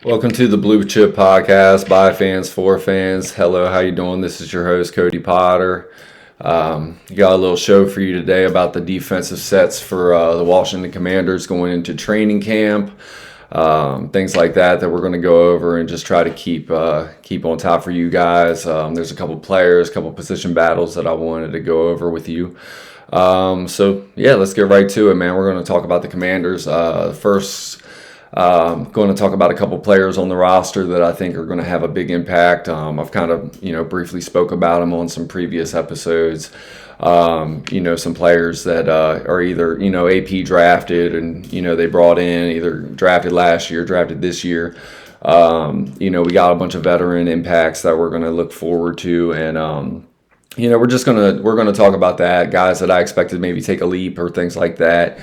Welcome to the Blue Chip Podcast by fans for fans. Hello, how you doing? This is your host Cody Potter. Got a little show for you today about the defensive sets for the Washington Commanders going into training camp, things like that we're going to go over and just try to keep on top for you guys. There's a couple players, a couple position battles that I wanted to go over with you. Let's get right to it, man. We're going to talk about the Commanders first. Going to talk about a couple players on the roster that I think are going to have a big impact. I've kind of, briefly spoke about them on some previous episodes. Some players that are either, AP drafted and, they brought in, either drafted last year, drafted this year. We got a bunch of veteran impacts that we're going to look forward to. And, we're gonna talk about that, guys that I expected maybe take a leap or things like that.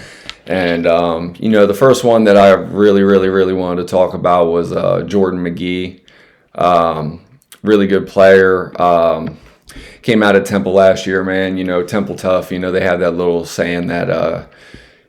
And the first one that I really wanted to talk about was Jordan Magee. Really good player. Came out of Temple last year, man. Temple tough. They have that little saying that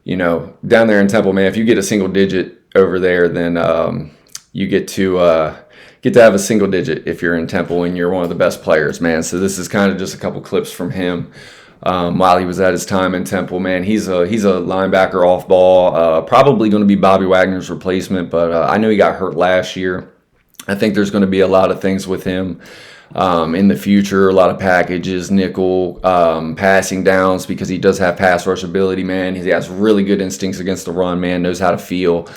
down there in Temple, man, if you get a single digit over there, then you get to have a single digit if you're in Temple and you're one of the best players, man. So this is kind of just a couple clips from him while he was at his time in Temple, man. He's a linebacker off ball, probably going to be Bobby Wagner's replacement, but I know he got hurt last year. I think there's going to be a lot of things with him in the future, a lot of packages, nickel, passing downs, because he does have pass rush ability, man. He has really good instincts against the run, man, knows how to feel,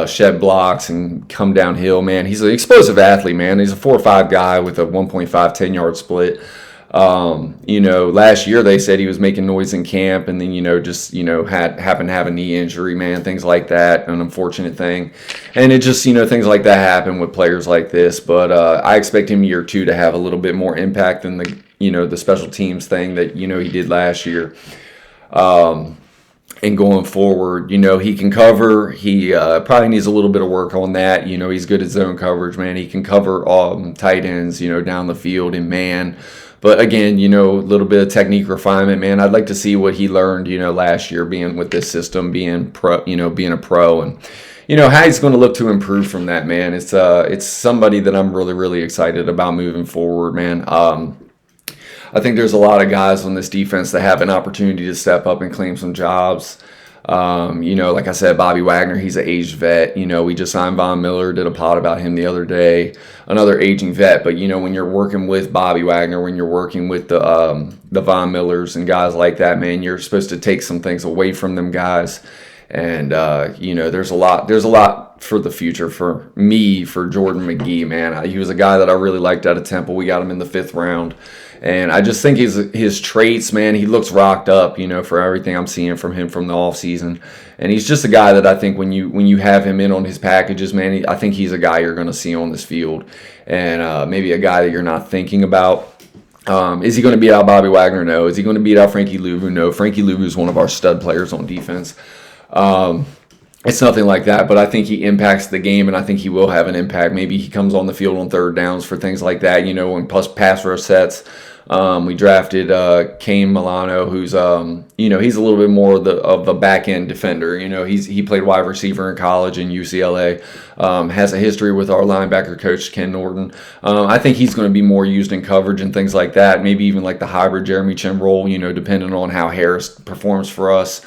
shed blocks and come downhill, man. He's an explosive athlete, man. He's a 4.5 guy with a 1.5 10-yard split. Last year they said he was making noise in camp and then, happened to have a knee injury, man, things like that, an unfortunate thing. And it just, things like that happen with players like this. But I expect him year two to have a little bit more impact than the special teams thing that, he did last year. And going forward, he can cover. He probably needs a little bit of work on that. He's good at zone coverage, man. He can cover tight ends, down the field in man. But again, a little bit of technique refinement, man. I'd like to see what he learned, last year being with this system, being being a pro, and how he's going to look to improve from that, man. It's somebody that I'm really excited about moving forward, man. I think there's a lot of guys on this defense that have an opportunity to step up and claim some jobs. Like I said, Bobby Wagner, he's an aged vet. We just signed Von Miller, did a pod about him the other day, another aging vet. But, when you're working with Bobby Wagner, when you're working with the Von Millers and guys like that, man, you're supposed to take some things away from them guys. And, there's a lot for the future for me, for Jordan Magee, man. He was a guy that I really liked out of Temple. We got him in the 5th round. And I just think his traits, man, he looks rocked up, for everything I'm seeing from him from the offseason. And he's just a guy that I think when you have him in on his packages, man, I think he's a guy you're going to see on this field. And maybe a guy that you're not thinking about. Is he going to beat out Bobby Wagner? No. Is he going to beat out Frankie Luvu? No. Frankie Luvu is one of our stud players on defense. It's nothing like that, but I think he impacts the game, and I think he will have an impact. Maybe he comes on the field on third downs for things like that, when plus pass rush sets. We drafted Kane Milano, who's he's a little bit more of the back end defender. He played wide receiver in college in UCLA. Has a history with our linebacker coach Ken Norton. I think he's going to be more used in coverage and things like that. Maybe even like the hybrid Jeremy Chinn role. Depending on how Harris performs for us.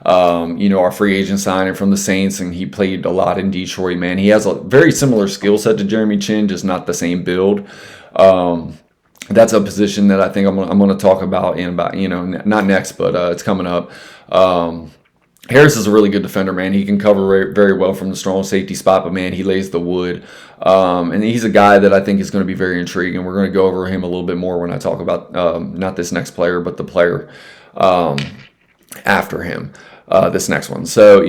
Our free agent signing from the Saints, and he played a lot in Detroit, man. He has a very similar skill set to Jeremy Chinn, just not the same build. That's a position that I think I'm going to talk about not next, but it's coming up. Harris is a really good defender, man. He can cover very well from the strong safety spot, but, man, he lays the wood. And he's a guy that I think is going to be very intriguing. We're going to go over him a little bit more when I talk about not this next player, but the player after him, this next one. So,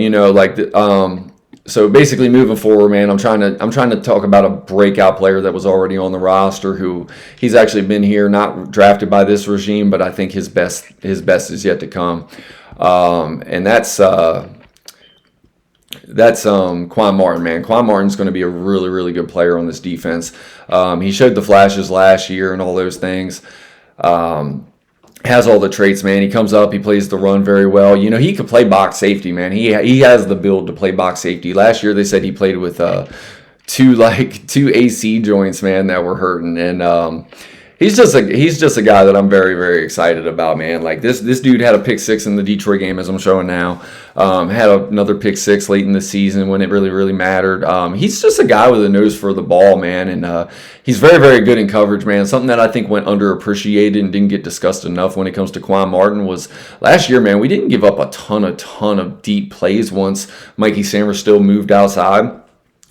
so basically moving forward, man, I'm trying to talk about a breakout player that was already on the roster, who he's actually been here, not drafted by this regime, but I think his best is yet to come. And that's Quan Martin, man. Quan Martin's going to be a really good player on this defense. He showed the flashes last year and all those things. Has all the traits, man. He comes up, he plays the run very well. He could play box safety, man. He has the build to play box safety. Last year they said he played with two AC joints, man, that were hurting. And he's just a guy that I'm very, very excited about, man. Like this dude had a pick six in the Detroit game, as I'm showing now. Had another pick six late in the season when it really, really mattered. He's just a guy with a nose for the ball, man, and he's very, very good in coverage, man. Something that I think went underappreciated and didn't get discussed enough when it comes to Quan Martin was last year, man. We didn't give up a ton of deep plays once Mikey Sainristil moved outside.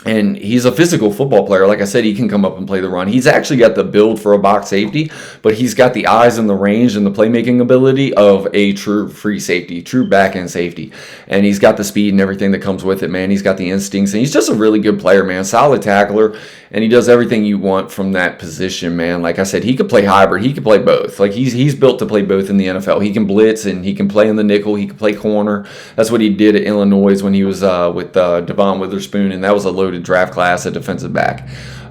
And he's a physical football player. Like I said, he can come up and play the run. He's actually got the build for a box safety, but he's got the eyes and the range and the playmaking ability of a true free safety, true back-end safety. And he's got the speed and everything that comes with it, man. He's got the instincts, and he's just a really good player, man. Solid tackler, and he does everything you want from that position, man. Like I said, he could play hybrid. He could play both. Like he's built to play both in the NFL. He can blitz, and he can play in the nickel. He can play corner. That's what he did at Illinois when he was with Devon Witherspoon, and that was a loaded draft class at defensive back.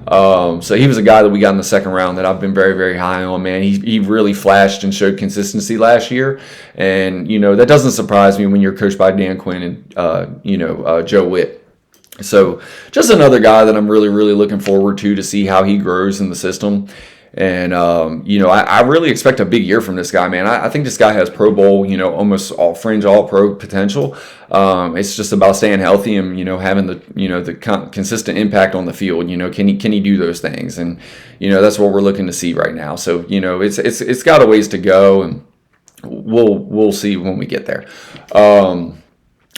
So he was a guy that we got in the second round that I've been very, very high on, man. He really flashed and showed consistency last year. And, that doesn't surprise me when you're coached by Dan Quinn and, Joe Witt. So just another guy that I'm really, really looking forward to see how he grows in the system. And, I really expect a big year from this guy, man. I think this guy has Pro Bowl, almost all fringe all-pro potential. It's just about staying healthy and, having the consistent impact on the field. Can he do those things? And, that's what we're looking to see right now. So, it's got a ways to go, and we'll see when we get there.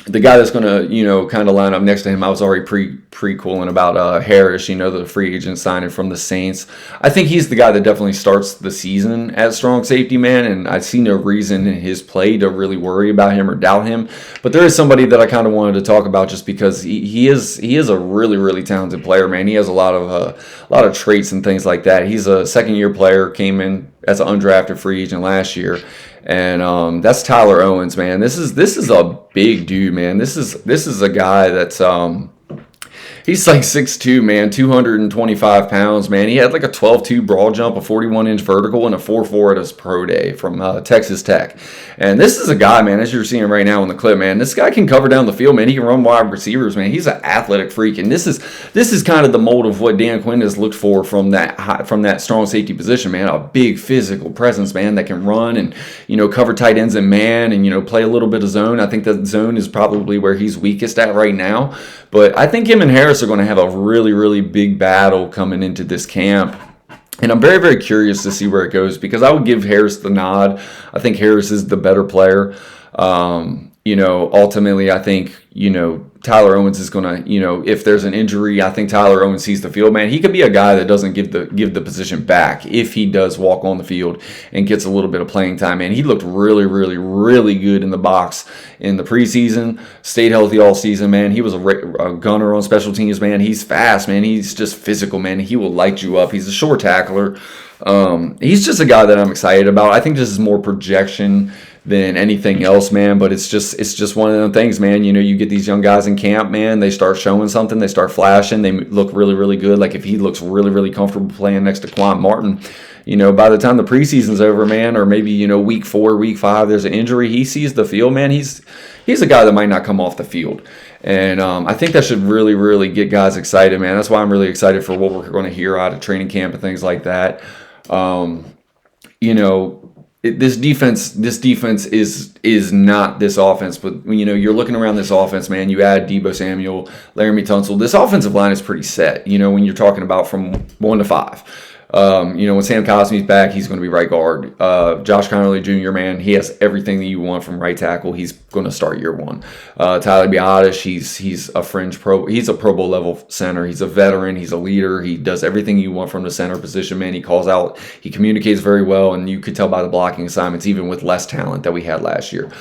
The guy that's going to, kind of line up next to him, I was already pre-cooling about Harris, the free agent signing from the Saints. I think he's the guy that definitely starts the season at strong safety, man, and I see no reason in his play to really worry about him or doubt him. But there is somebody that I kind of wanted to talk about just because he is a really, really talented player, man. He has a lot of traits and things like that. He's a second-year player, came in as an undrafted free agent last year. And that's Tyler Owens, man. This is a big dude, man. This is a guy that's he's like 6'2", man, 225 pounds, man. He had like a 12.2 broad jump, a 41-inch vertical, and a 4.4 at his pro day from Texas Tech. And this is a guy, man, as you're seeing right now in the clip, man. This guy can cover down the field, man. He can run wide receivers, man. He's an athletic freak, and this is kind of the mold of what Dan Quinn has looked for from that strong safety position, man. A big physical presence, man, that can run and cover tight ends in man and play a little bit of zone. I think that zone is probably where he's weakest at right now. But I think him and Harris are going to have a really, really big battle coming into this camp. And I'm very, very curious to see where it goes because I would give Harris the nod. I think Harris is the better player. Ultimately, I think, Tyler Owens is going to, if there's an injury, I think Tyler Owens sees the field, man. He could be a guy that doesn't give the position back if he does walk on the field and gets a little bit of playing time, man. He looked really, really, really good in the box in the preseason, stayed healthy all season, man. He was a gunner on special teams, man. He's fast, man. He's just physical, man. He will light you up. He's a short tackler. He's just a guy that I'm excited about. I think this is more projection than anything else, man, but it's just one of them things, man. You get these young guys in camp, man, they start showing something, they start flashing, they look really, really good. Like if he looks really, really comfortable playing next to Quan Martin, by the time the preseason's over, man, or maybe, week 4, week 5, there's an injury, he sees the field, man, he's a guy that might not come off the field. And I think that should really, really get guys excited, man. That's why I'm really excited for what we're going to hear out of training camp and things like that. This defense is not this offense, but you're looking around this offense, man. You add Deebo Samuel, Laramie Tunsil. This offensive line is pretty set. When you're talking about from 1 to 5. When Sam Cosmi's back, he's going to be right guard. Josh Connerly Jr., man, he has everything that you want from right tackle. He's going to start year 1. Tyler Biadasz, he's a fringe pro. He's a Pro Bowl level center. He's a veteran. He's a leader. He does everything you want from the center position, man. He calls out. He communicates very well, and you could tell by the blocking assignments, even with less talent that we had last year.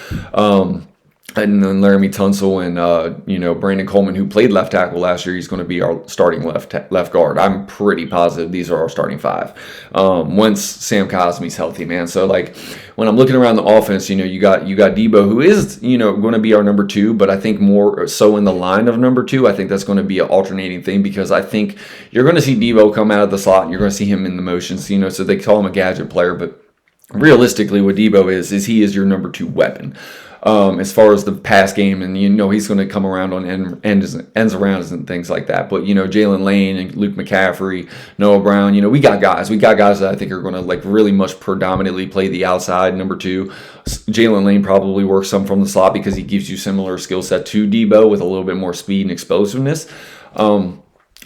And then Laramie Tunsil and Brandon Coleman, who played left tackle last year, he's going to be our starting left guard. I'm pretty positive these are our starting 5 once Sam Cosmi's healthy, man. So like when I'm looking around the offense, you got Deebo, who is going to be our number 2, but I think more so in the line of number 2. I think that's going to be an alternating thing because I think you're going to see Deebo come out of the slot and you're going to see him in the motions. So they call him a gadget player, but realistically, what Deebo is he is your number 2 weapon. as far as the pass game, and he's going to come around on ends arounds and things like that. But Jalen Lane and Luke McCaffrey, Noah Brown, we got guys that I think are going to like really much predominantly play the outside. Number two, Jalen Lane probably works some from the slot because he gives you similar skill set to Debo with a little bit more speed and explosiveness.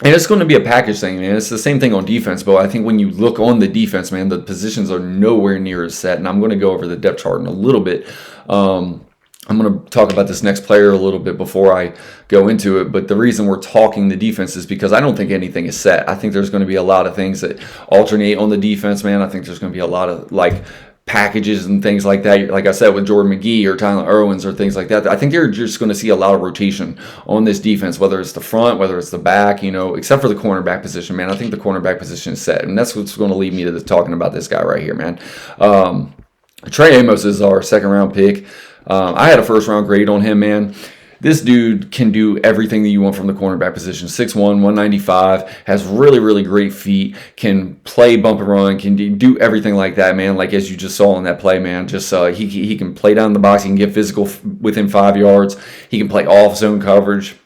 And it's going to be a package thing, man. It's the same thing on defense, but I think when you look on the defense, man, the positions are nowhere near as set. And I'm going to go over the depth chart in a little bit. I'm going to talk about this next player a little bit before I go into it. But the reason we're talking the defense is because I don't think anything is set. I think there's going to be a lot of things that alternate on the defense, man. I think there's going to be a lot of like packages and things like that. Like I said, with Jordan McGee or Tyler Irwins or things like that, I think you're just going to see a lot of rotation on this defense, whether it's the front, whether it's the back, except for the cornerback position, man. I think the cornerback position is set, and that's what's going to lead me to talking about this guy right here, man. Trey Amos is our second-round pick. I had a first-round grade on him, man. This dude can do everything that you want from the cornerback position. 6'1", 195, has really, really great feet, can play bump and run, can do everything like that, man. Like as you just saw in that play, man. Just he can play down the box, he can get physical within 5 yards, he can play off zone coverage.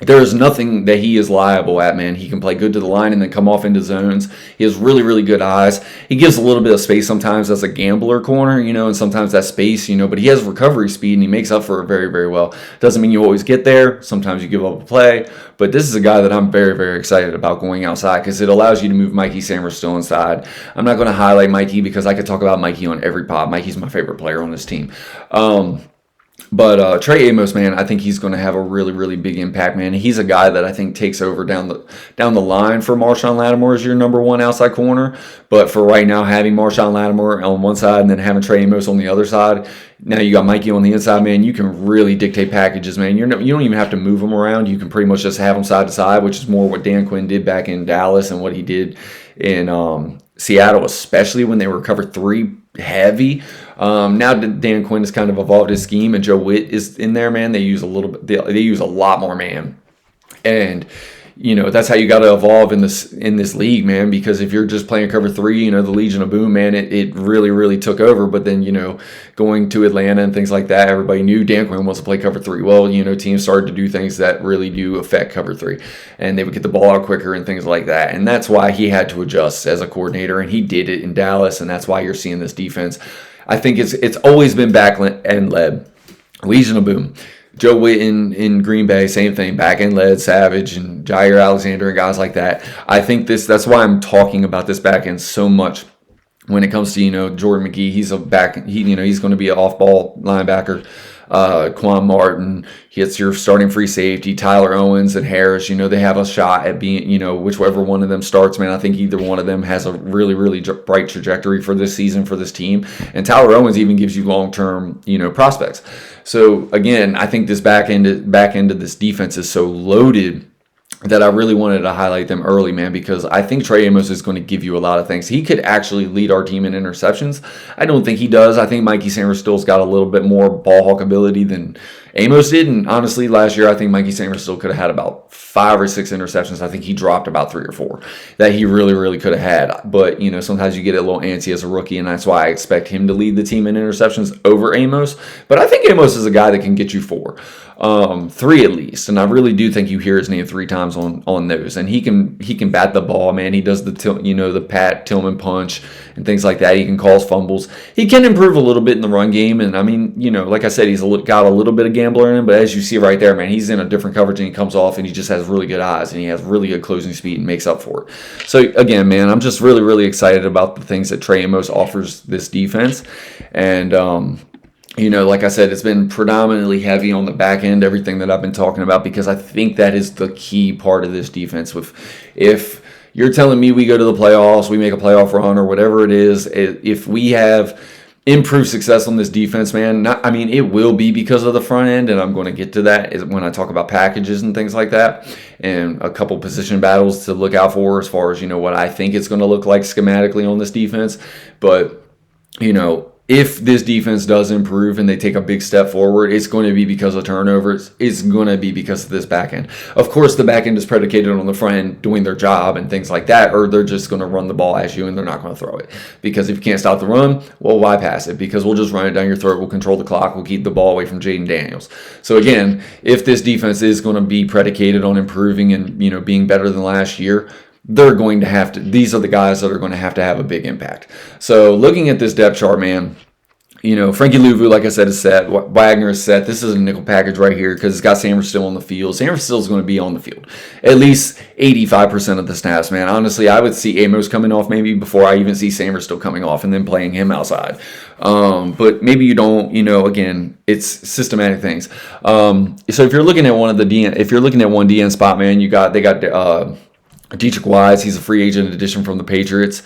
There is nothing that he is liable at, man. He can play good to the line and then come off into zones. He has really, really good eyes. He gives a little bit of space sometimes as a gambler corner, and sometimes that space, but he has recovery speed and he makes up for it very, very well. Doesn't mean you always get there. Sometimes you give up a play. But this is a guy that I'm very, very excited about going outside because it allows you to move Mikey Samuel inside. I'm not going to highlight Mikey because I could talk about Mikey on every pod. Mikey's my favorite player on this team. But Trey Amos, man, I think he's going to have a really, really big impact, man. He's a guy that I think takes over down the line for Marshawn Lattimore as your number one outside corner. But for right now, having Marshawn Lattimore on one side and then having Trey Amos on the other side, now you got Mikey on the inside, man. You can really dictate packages, man. You don't even have to move them around. You can pretty much just have them side to side, which is more what Dan Quinn did back in Dallas and what he did in Seattle, especially when they were cover three heavy. Now Dan Quinn has kind of evolved his scheme, and Joe Witt is in there, man. They use a little bit. They use a lot more man, and that's how you got to evolve in this league, man. Because if you're just playing cover three, the Legion of Boom, man, it really, really took over. But then going to Atlanta and things like that, everybody knew Dan Quinn wants to play cover three. Well, teams started to do things that really do affect cover three, and they would get the ball out quicker and things like that. And that's why he had to adjust as a coordinator, and he did it in Dallas, and that's why you're seeing this defense. I think it's always been back end led. Legion of Boom. Joe Witt in Green Bay, same thing. Back end led, Savage and Jair Alexander and guys like that. I think that's why I'm talking about this back end so much when it comes to, Jordan McGee. He's a back, he's going to be an off-ball linebacker. Quan Martin, it's your starting free safety. Tyler Owens and Harris, they have a shot at being, whichever one of them starts, man. I think either one of them has a really, really bright trajectory for this season for this team. And Tyler Owens even gives you long-term, prospects. So again, I think this back end of this defense is so loaded that I really wanted to highlight them early, man, because I think Trey Amos is going to give you a lot of things. He could actually lead our team in interceptions. I don't think he does. I think Mikey Sanders still's got a little bit more ball hawk ability than Amos did. And honestly, last year, I think Mikey Sanders still could have had about 5 or 6 interceptions. I think he dropped about 3 or 4 that he really, really could have had. But, sometimes you get a little antsy as a rookie, and that's why I expect him to lead the team in interceptions over Amos. But I think Amos is a guy that can get you 4. 3 at least, and I really do think you hear his name 3 times on those, and he can bat the ball, man. He does the Pat Tillman punch and things like that. He can cause fumbles. He can improve a little bit in the run game, and I mean, like I said, he's got a little bit of gambler in him, but as you see right there, man, he's in a different coverage and he comes off and he just has really good eyes and he has really good closing speed and makes up for it. So again, man, I'm just really, really excited about the things that Trey Amos offers this defense, and like I said, it's been predominantly heavy on the back end, everything that I've been talking about, because I think that is the key part of this defense. If you're telling me we go to the playoffs, we make a playoff run or whatever it is, if we have improved success on this defense, man, it will be because of the front end, and I'm going to get to that when I talk about packages and things like that, and a couple position battles to look out for as far as, what I think it's going to look like schematically on this defense. But, if this defense does improve and they take a big step forward, it's going to be because of turnovers. It's going to be because of this back end. Of course, the back end is predicated on the front end doing their job and things like that, or they're just going to run the ball at you and they're not going to throw it. Because if you can't stop the run, well, why pass it? Because we'll just run it down your throat. We'll control the clock. We'll keep the ball away from Jaden Daniels. So again, if this defense is going to be predicated on improving and, being better than last year, they're going to have to, these are the guys that are going to have a big impact. So looking at this depth chart, man, Frankie Louvu, like I said, is set. Wagner is set. This is a nickel package right here because it's got Samford still on the field. Samford still is going to be on the field. At least 85% of the snaps, man. Honestly, I would see Amos coming off maybe before I even see Samford still coming off and then playing him outside. But maybe you don't, again, it's systematic things. So if you're looking at one DN spot, man, they got Dietrich Wise. He's a free agent addition from the Patriots.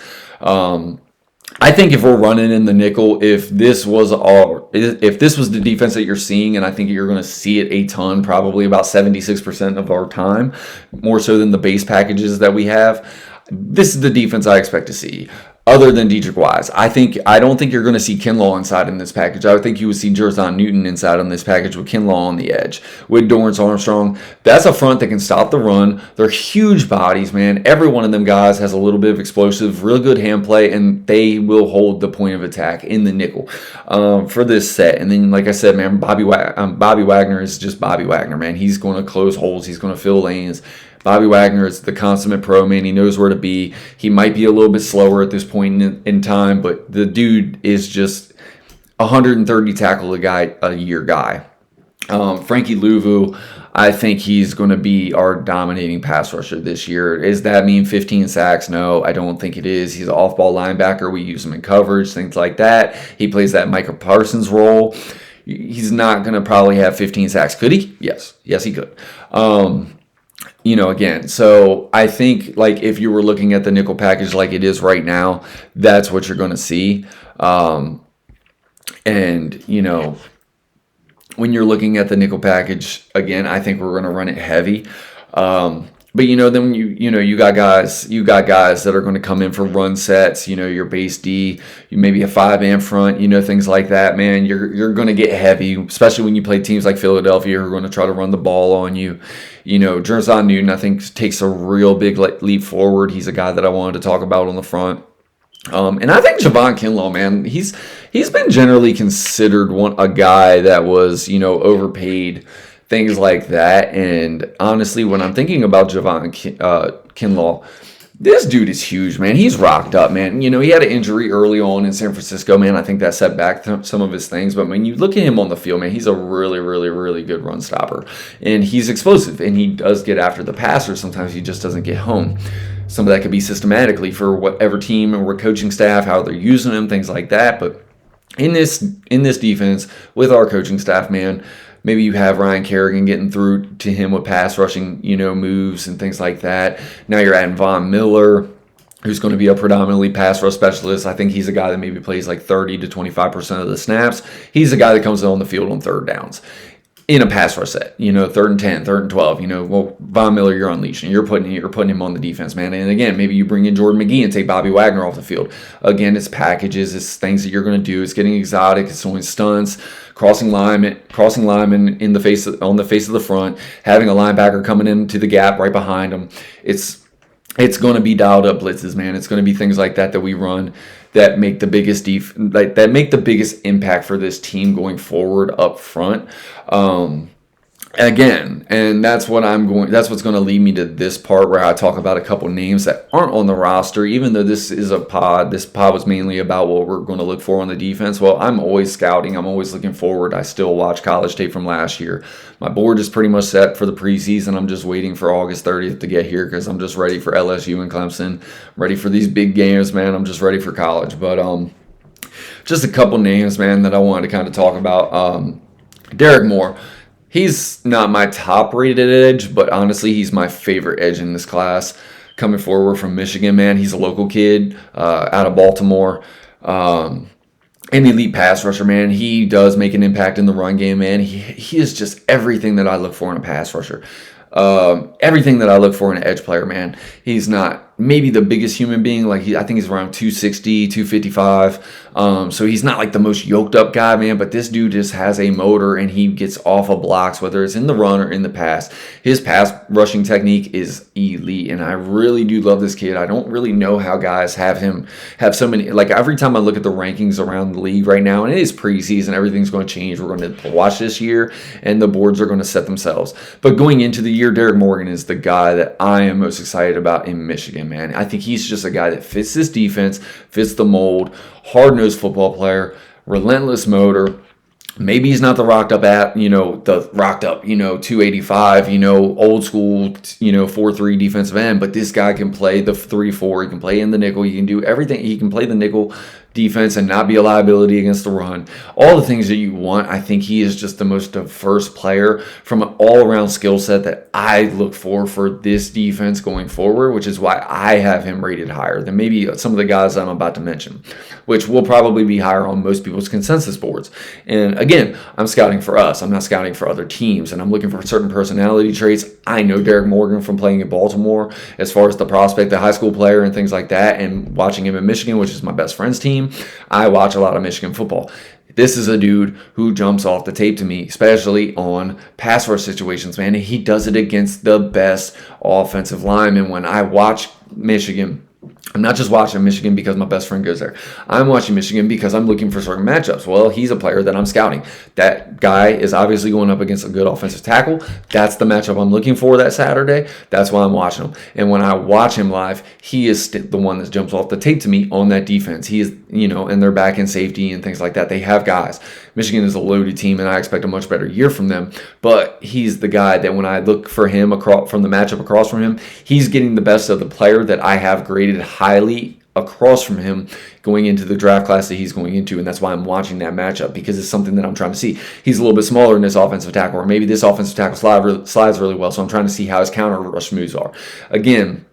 I think if we're running in the nickel, if this was the defense that you're seeing, and I think you're going to see it a ton, probably about 76% of our time, more so than the base packages that we have, this is the defense I expect to see. Other than Dietrich Wise, I don't think you're going to see Kinlaw inside in this package. I would think you would see Jerzon Newton inside on this package with Kinlaw on the edge. With Dorrance Armstrong, that's a front that can stop the run. They're huge bodies, man. Every one of them guys has a little bit of explosive, real good hand play, and they will hold the point of attack in the nickel for this set. And then, like I said, man, Bobby Wagner is just Bobby Wagner, man. He's going to close holes. He's going to fill lanes. Bobby Wagner is the consummate pro, man. He knows where to be. He might be a little bit slower at this point in time, but the dude is just 130 tackle a year guy. Frankie Louvu, I think he's going to be our dominating pass rusher this year. Does that mean 15 sacks? No, I don't think it is. He's an off-ball linebacker. We use him in coverage, things like that. He plays that Micah Parsons role. He's not going to probably have 15 sacks. Could he? Yes, he could. Again, so I think like if you were looking at the nickel package like it is right now, that's what you're going to see. When you're looking at the nickel package, again, I think we're going to run it heavy. But then you got guys that are going to come in for run sets, your base D, maybe a 5-man front, things like that, man. You're going to get heavy, especially when you play teams like Philadelphia who are going to try to run the ball on you. Jerzon Newton, I think, takes a real big leap forward. He's a guy that I wanted to talk about on the front. And I think Javon Kinlaw, man, he's been generally considered a guy that was, overpaid, things like that. And honestly, when I'm thinking about Javon Kinlaw, this dude is huge, man. He's rocked up, man. He had an injury early on in San Francisco, man. I think that set back some of his things. But when you look at him on the field, man, he's a really, really, really good run stopper. And he's explosive, and he does get after the passer. Sometimes he just doesn't get home. Some of that could be systematically for whatever team or coaching staff, how they're using him, things like that. But in this defense, with our coaching staff, man, maybe you have Ryan Kerrigan getting through to him with pass rushing, moves and things like that. Now you're adding Von Miller, who's going to be a predominantly pass rush specialist. I think he's a guy that maybe plays like 30 to 25% of the snaps. He's a guy that comes on the field on third downs in a pass rush set, 3rd and 10, 3rd and 12, well, Von Miller, you're unleashing. You're putting him on the defense, man. And again, maybe you bring in Jordan McGee and take Bobby Wagner off the field. Again, it's packages, it's things that you're going to do. It's getting exotic, it's throwing stunts, crossing linemen on the face of the front, having a linebacker coming into the gap right behind him. It's going to be dialed up blitzes, man. It's going to be things like that we run that make the biggest that make the biggest impact for this team going forward up front. Again, and that's what's going to lead me to this part where I talk about a couple names that aren't on the roster, even though this pod was mainly about what we're going to look for on the defense. Well, I'm always scouting. I'm always looking forward. I still watch college tape from last year. My board is pretty much set for the preseason. I'm just waiting for August 30th to get here because I'm just ready for LSU and Clemson, ready for these big games, man. I'm just ready for college. But just a couple names, man, that I wanted to kind of talk about. Derek Moore. He's not my top-rated edge, but honestly, he's my favorite edge in this class. Coming forward from Michigan, man, he's a local kid out of Baltimore. An elite pass rusher, man. He does make an impact in the run game, man. He is just everything that I look for in a pass rusher. Everything that I look for in an edge player, man. He's not maybe the biggest human being. Like I think he's around 260, 255. So he's not like the most yoked up guy, man, but this dude just has a motor and he gets off of blocks, whether it's in the run or in the pass. His pass rushing technique is elite, and I really do love this kid. I don't really know how guys have so many. Like every time I look at the rankings around the league right now, and it is preseason, everything's going to change. We're going to watch this year, and the boards are going to set themselves. But going into the year, Derek Morgan is the guy that I am most excited about in Michigan, man. I think he's just a guy that fits this defense, fits the mold, hard-nosed football player, relentless motor. Maybe he's not the rocked up 285, old school, 4-3 defensive end, but this guy can play the 3-4. He can play in the nickel. He can do everything. He can play the nickel defense and not be a liability against the run. All the things that you want. I think he is just the most diverse player from an all-around skill set that I look for this defense going forward, which is why I have him rated higher than maybe some of the guys I'm about to mention, which will probably be higher on most people's consensus boards. And again, I'm scouting for us. I'm not scouting for other teams, and I'm looking for certain personality traits. I know Derek Morgan from playing in Baltimore as far as the prospect, the high school player, and things like that, and watching him in Michigan, which is my best friend's team. I watch a lot of Michigan football. This is a dude who jumps off the tape to me, especially on pass rush situations, man. And he does it against the best offensive linemen. When I watch Michigan, I'm not just watching Michigan because my best friend goes there. I'm watching Michigan because I'm looking for certain matchups. Well, he's a player that I'm scouting. That guy is obviously going up against a good offensive tackle. That's the matchup I'm looking for that Saturday. That's why I'm watching him. And when I watch him live, he is the one that jumps off the tape to me on that defense. He is, and they're back in safety and things like that. They have guys. Michigan is a loaded team, and I expect a much better year from them. But he's the guy that when I look for him from the matchup across from him, he's getting the best of the player that I have graded highly across from him going into the draft class that he's going into, and that's why I'm watching that matchup, because it's something that I'm trying to see. He's a little bit smaller than this offensive tackle, or maybe this offensive tackle slides really well, so I'm trying to see how his counter rush moves are. Again,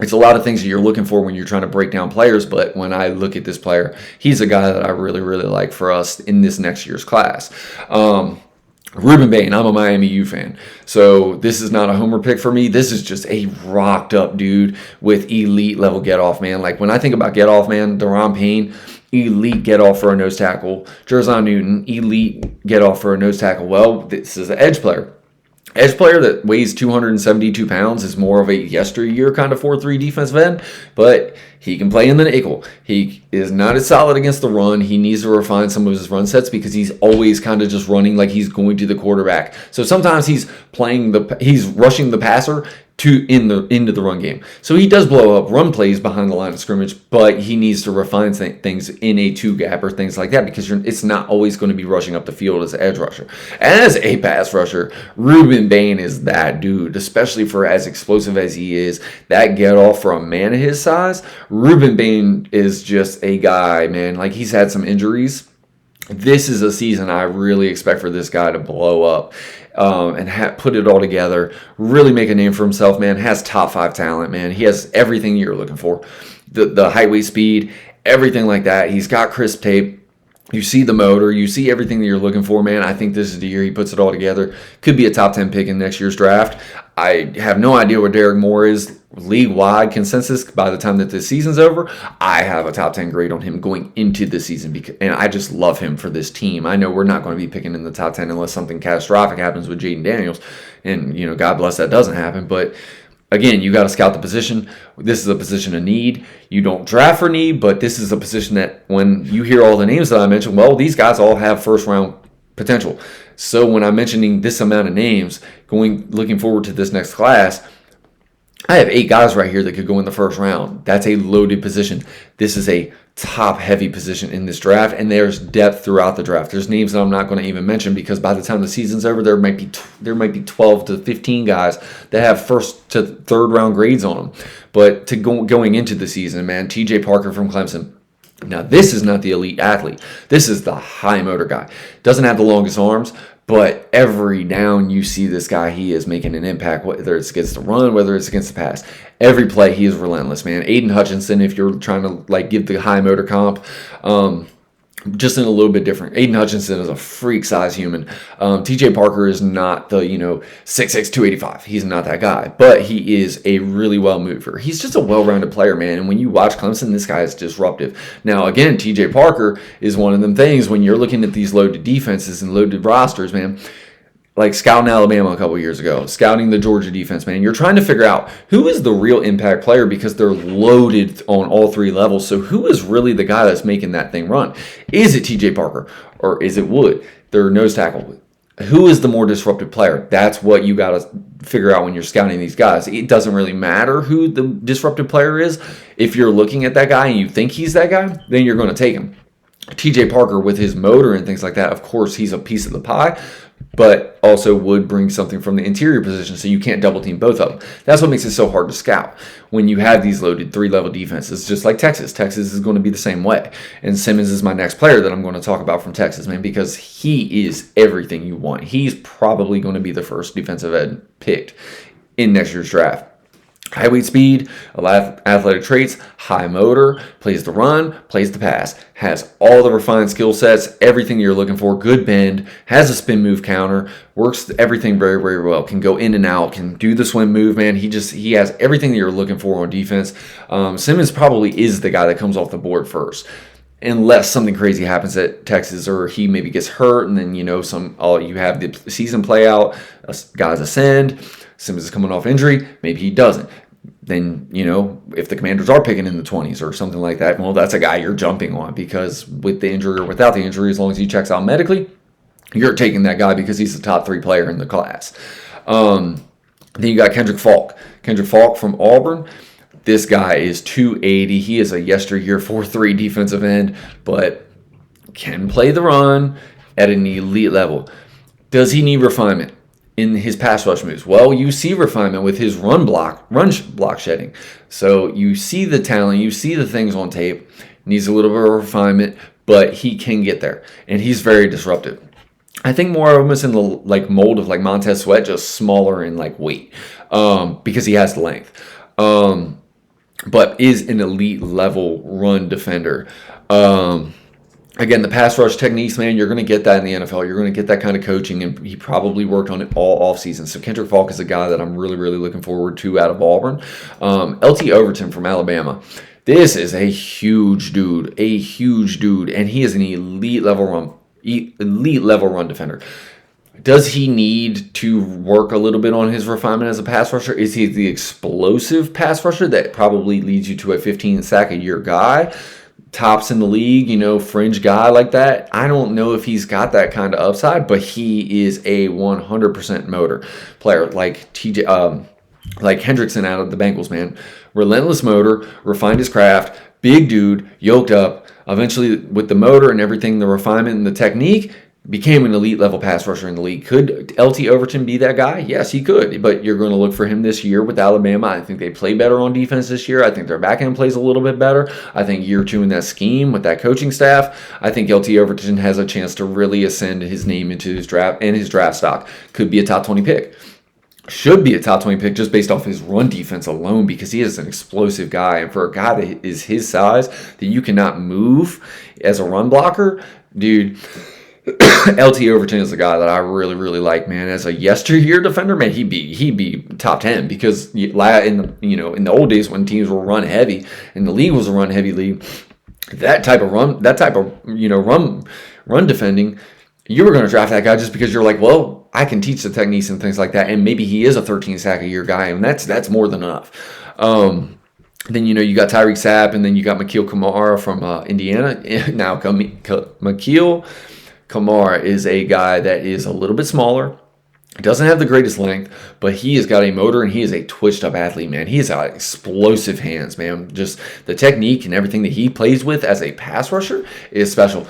it's a lot of things that you're looking for when you're trying to break down players, but when I look at this player, he's a guy that I really, really like for us in this next year's class. Rueben Bain, I'm a Miami U fan, so this is not a homer pick for me. This is just a rocked up dude with elite level get off, man. Like when I think about get off, man, Daron Payne, elite get off for a nose tackle. Jer'Zhan Newton, elite get off for a nose tackle. Well, this is an edge player. Edge player that weighs 272 pounds is more of a yesteryear kind of 4-3 defensive end, but he can play in the nickel. He is not as solid against the run. He needs to refine some of his run sets because he's always kind of just running like he's going to the quarterback. So sometimes he's rushing the passer into the run game. So he does blow up run plays behind the line of scrimmage, but he needs to refine things in a two gap or things like that, because it's not always going to be rushing up the field as an edge rusher. As a pass rusher, Rueben Bain is that dude, especially for as explosive as he is. That get off for a man of his size, Rueben Bain is just a guy, man. Like, he's had some injuries. This is a season I really expect for this guy to blow up. And put it all together, really make a name for himself, man. Has top 5 talent, man. He has everything you're looking for. The height, weight, speed, everything like that. He's got crisp tape. You see the motor. You see everything that you're looking for, man. I think this is the year he puts it all together. Could be a top 10 pick in next year's draft. I have no idea what Derek Moore is league-wide consensus by the time that this season's over. I have a top 10 grade on him going into the season, and I just love him for this team. I know we're not going to be picking in the top 10 unless something catastrophic happens with Jaden Daniels, and God bless that doesn't happen. But again, you got to scout the position. This is a position of need. You don't draft for need, but this is a position that when you hear all the names that I mentioned, well, these guys all have first-round potential. So when I'm mentioning this amount of names, looking forward to this next class, I have 8 guys right here that could go in the first round. That's a loaded position. This is a top-heavy position in this draft, and there's depth throughout the draft. There's names that I'm not going to even mention because by the time the season's over, there might be 12 to 15 guys that have first to third round grades on them. But going into the season, man, TJ Parker from Clemson. Now, this is not the elite athlete. This is the high motor guy. Doesn't have the longest arms, but every down you see this guy, he is making an impact, whether it's against the run, whether it's against the pass. Every play, he is relentless, man. Aiden Hutchinson, if you're trying to give the high motor comp. just in a little bit different. Aiden Hutchinson is a freak size human. TJ Parker is not the, 6'6", 285. He's not that guy, but he is a really well mover. He's just a well-rounded player, man. And when you watch Clemson, this guy is disruptive. Now, again, TJ Parker is one of them things when you're looking at these loaded defenses and loaded rosters, man. Like scouting Alabama a couple years ago, scouting the Georgia defense, man. You're trying to figure out who is the real impact player because they're loaded on all three levels. So who is really the guy that's making that thing run? Is it TJ Parker or is it Wood, their nose tackle? Who is the more disruptive player? That's what you got to figure out when you're scouting these guys. It doesn't really matter who the disruptive player is. If you're looking at that guy and you think he's that guy, then you're going to take him. TJ Parker with his motor and things like that, of course, he's a piece of the pie, but also would bring something from the interior position, so you can't double team both of them. That's what makes it so hard to scout when you have these loaded three-level defenses, just like Texas. Texas is going to be the same way. And Simmons is my next player that I'm going to talk about from Texas, man, because he is everything you want. He's probably going to be the first defensive end picked in next year's draft. High weight speed, athletic traits, high motor, plays the run, plays the pass, has all the refined skill sets, everything you're looking for, good bend, has a spin move counter, works everything very, very well, can go in and out, can do the swim move, man. He has everything that you're looking for on defense. Simmons probably is the guy that comes off the board first. Unless something crazy happens at Texas or he maybe gets hurt and then, you have the season play out, guys ascend, Simmons is coming off injury, maybe he doesn't. Then, if the Commanders are picking in the 20s or something like that, well, that's a guy you're jumping on because with the injury or without the injury, as long as he checks out medically, you're taking that guy because he's the top 3 player in the class. Then you got Kendrick Falk. Kendrick Falk from Auburn. This guy is 280. He is a yesteryear 4-3 defensive end, but can play the run at an elite level. Does he need refinement in his pass rush moves? Well, you see refinement with his run block shedding. So you see the talent, you see the things on tape. Needs a little bit of refinement, but he can get there, and he's very disruptive. I think more almost in the mold of Montez Sweat, just smaller in weight, because he has the length. But is an elite level run defender. Again, the pass rush techniques, man, you're going to get that in the NFL. You're going to get that kind of coaching, and he probably worked on it all offseason. So Kendrick Falk is a guy that I'm really, really looking forward to out of Auburn. LT Overton from Alabama. This is a huge dude, and he is an elite level run defender. Does he need to work a little bit on his refinement as a pass rusher? Is he the explosive pass rusher that probably leads you to a 15 sack a year guy? Tops in the league, fringe guy like that. I don't know if he's got that kind of upside, but he is a 100% motor player like like Hendrickson out of the Bengals, man. Relentless motor, refined his craft, big dude, yoked up. Eventually, with the motor and everything, the refinement and the technique, became an elite level pass rusher in the league. Could LT Overton be that guy? Yes, he could. But you're going to look for him this year with Alabama. I think they play better on defense this year. I think their back end plays a little bit better. I think year 2 in that scheme with that coaching staff, I think LT Overton has a chance to really ascend his name into his draft and his draft stock. Could be a top 20 pick. Should be a top 20 pick just based off his run defense alone because he is an explosive guy. And for a guy that is his size that you cannot move as a run blocker, dude, LT Overton is a guy that I really, really like, man. As a yesteryear defender, man, he'd be top 10 because in the old days when teams were run heavy and the league was a run heavy league, that type of run defending, you were going to draft that guy just because you're like, well, I can teach the techniques and things like that, and maybe he is a 13 sack a year guy, and that's more than enough. Then, you got Tyreek Sapp, and then you got Makeel Kamara from Indiana. Now, Makeel Kamara is a guy that is a little bit smaller, doesn't have the greatest length, but he has got a motor, and he is a twitched-up athlete, man. He has got explosive hands, man. Just the technique and everything that he plays with as a pass rusher is special.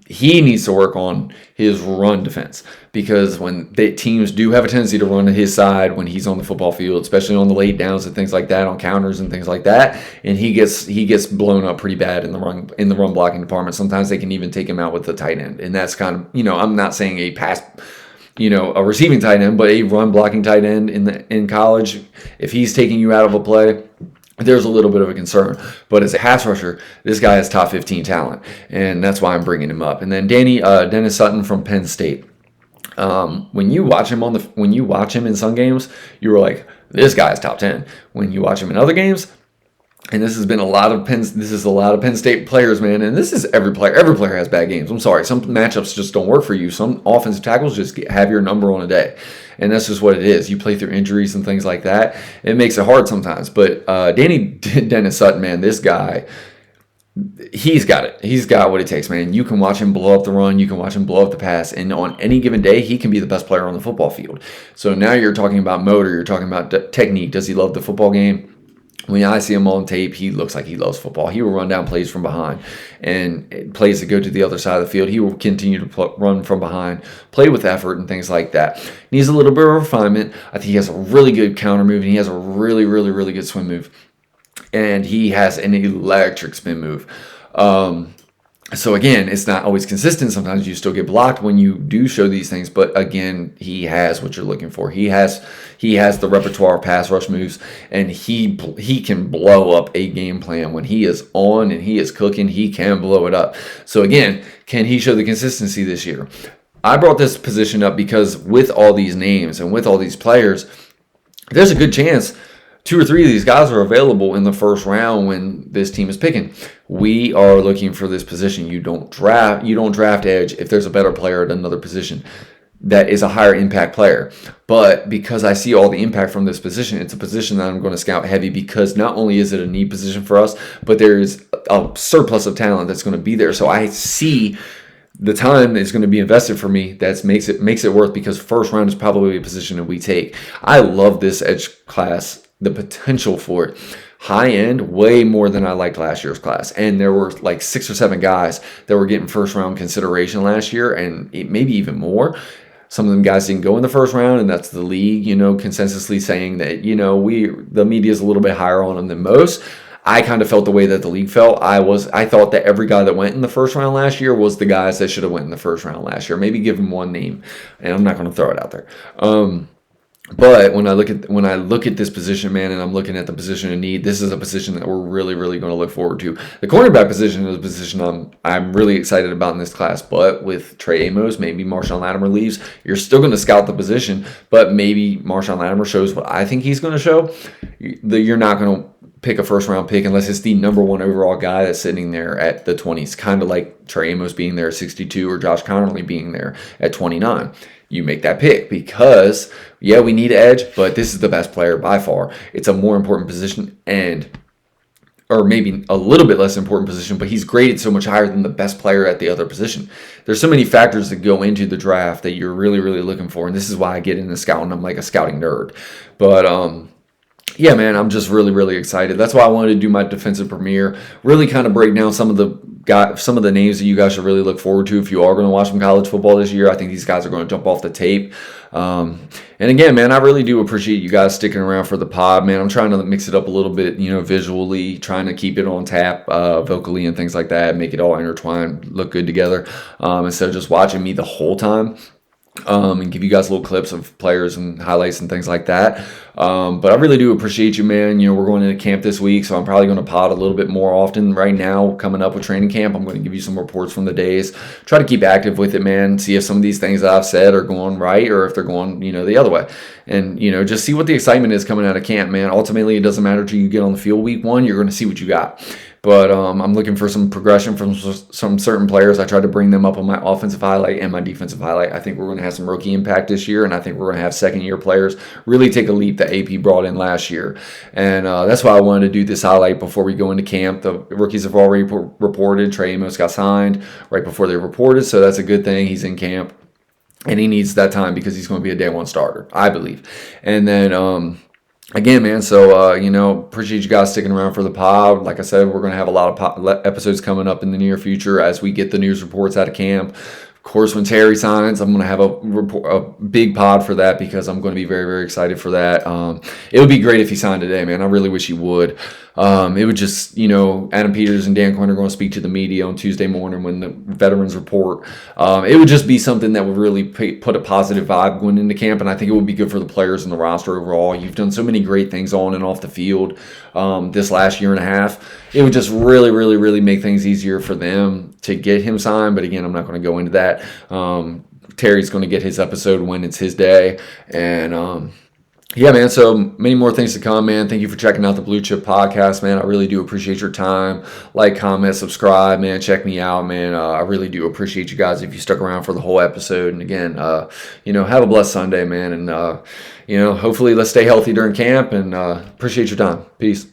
He needs to work on his run defense because when teams do have a tendency to run to his side when he's on the football field, especially on the late downs and things like that, on counters and things like that, and he gets blown up pretty bad in the run blocking department. Sometimes they can even take him out with the tight end, and that's kind of I'm not saying a pass, a receiving tight end, but a run blocking tight end in college. If he's taking you out of a play, there's a little bit of a concern. But as a pass rusher, this guy has top 15 talent, and that's why I'm bringing him up. And then Dennis Sutton from Penn State. When you watch him in some games, you were like, this guy's top 10. When you watch him in other games, and this is a lot of Penn State players, man. And this is every player. Every player has bad games. I'm sorry. Some matchups just don't work for you. Some offensive tackles just have your number on a day. And that's just what it is. You play through injuries and things like that. It makes it hard sometimes. But Dennis Sutton, man, this guy, he's got it. He's got what it takes, man. You can watch him blow up the run. You can watch him blow up the pass. And on any given day, he can be the best player on the football field. So now you're talking about motor. You're talking about technique. Does he love the football game? When I see him on tape, he looks like he loves football. He will run down plays from behind and plays that go to the other side of the field. He will continue to run from behind, play with effort and things like that. Needs a little bit of refinement. I think he has a really good counter move, and he has a really, really, really good swim move. And he has an electric spin move. So again, it's not always consistent. Sometimes you still get blocked when you do show these things. But again, he has what you're looking for. He has the repertoire of pass rush moves, and he can blow up a game plan when he is on and he is cooking. He can blow it up. So again, can he show the consistency this year? I brought this position up because with all these names and with all these players, there's a good chance 2 or 3 of these guys are available in the first round when this team is picking. We are looking for this position. You don't draft edge if there's a better player at another position that is a higher impact player. But because I see all the impact from this position, it's a position that I'm going to scout heavy, because not only is it a need position for us, but there is a surplus of talent that's going to be there. So I see the time is going to be invested for me. That makes it worth, because first round is probably a position that we take. I love this edge class. The potential for it, high end, way more than I liked last year's class. And there were like 6 or 7 guys that were getting first round consideration last year, and maybe even more. Some of them guys didn't go in the first round, and that's the league, consensusly saying that, the media is a little bit higher on them than most. I kind of felt the way that the league felt. I thought that every guy that went in the first round last year was the guys that should have went in the first round last year. Maybe give them one name, and I'm not going to throw it out there. But when I look at this position, man, and I'm looking at the position of need, this is a position that we're really, really going to look forward to. The cornerback position is a position I'm really excited about in this class. But with Trey Amos, maybe Marshawn Latimer leaves, you're still going to scout the position. But maybe Marshawn Latimer shows what I think he's going to show. You're not going to pick a first-round pick unless it's the number 1 overall guy that's sitting there at the 20s, kind of like Trey Amos being there at 62 or Josh Connerly being there at 29. You make that pick because, yeah, we need edge, but this is the best player by far. It's a more important position, or maybe a little bit less important position, but he's graded so much higher than the best player at the other position. There's so many factors that go into the draft that you're really, really looking for, and this is why I get into scouting. I'm like a scouting nerd. But yeah, man, I'm just really, really excited. That's why I wanted to do my defensive premiere, really kind of break down some of the names that you guys should really look forward to if you are going to watch some college football this year. I think these guys are going to jump off the tape. And again, man, I really do appreciate you guys sticking around for the pod, man. I'm trying to mix it up a little bit, visually, trying to keep it on tap, vocally and things like that, make it all intertwined, look good together, instead of just watching me the whole time. And give you guys little clips of players and highlights and things like that. But I really do appreciate you, man. We're going into camp this week, so I'm probably going to pod a little bit more often right now coming up with training camp. I'm going to give you some reports from the days. Try to keep active with it, man. See if some of these things that I've said are going right or if they're going, the other way. And, just see what the excitement is coming out of camp, man. Ultimately, it doesn't matter till you get on the field week 1. You're going to see what you got. But I'm looking for some progression from some certain players. I tried to bring them up on my offensive highlight and my defensive highlight. I think we're going to have some rookie impact this year, and I think we're going to have second-year players really take a leap that AP brought in last year. And that's why I wanted to do this highlight before we go into camp. The rookies have already reported. Trey Amos got signed right before they reported, so that's a good thing. He's in camp, and he needs that time because he's going to be a day 1 starter, I believe. And then again, man, so, appreciate you guys sticking around for the pod. Like I said, we're going to have a lot of episodes coming up in the near future as we get the news reports out of camp. Of course, when Terry signs, I'm going to have a big pod for that because I'm going to be very, very excited for that. It would be great if he signed today, man. I really wish he would. It would just, Adam Peters and Dan Quinn are going to speak to the media on Tuesday morning when the veterans report. It would just be something that would really put a positive vibe going into camp, and I think it would be good for the players and the roster overall. You've done so many great things on and off the field this last year and a half. It would just really, really, really make things easier for them to get him signed. But again, I'm not going to go into that. Terry's going to get his episode when it's his day. And yeah, man, so many more things to come, man. Thank you for checking out the Blue Chip Podcast, man. I really do appreciate your time. Like, comment, subscribe, man. Check me out, man. I really do appreciate you guys if you stuck around for the whole episode. And again, have a blessed Sunday, man. And, hopefully let's stay healthy during camp. And appreciate your time. Peace.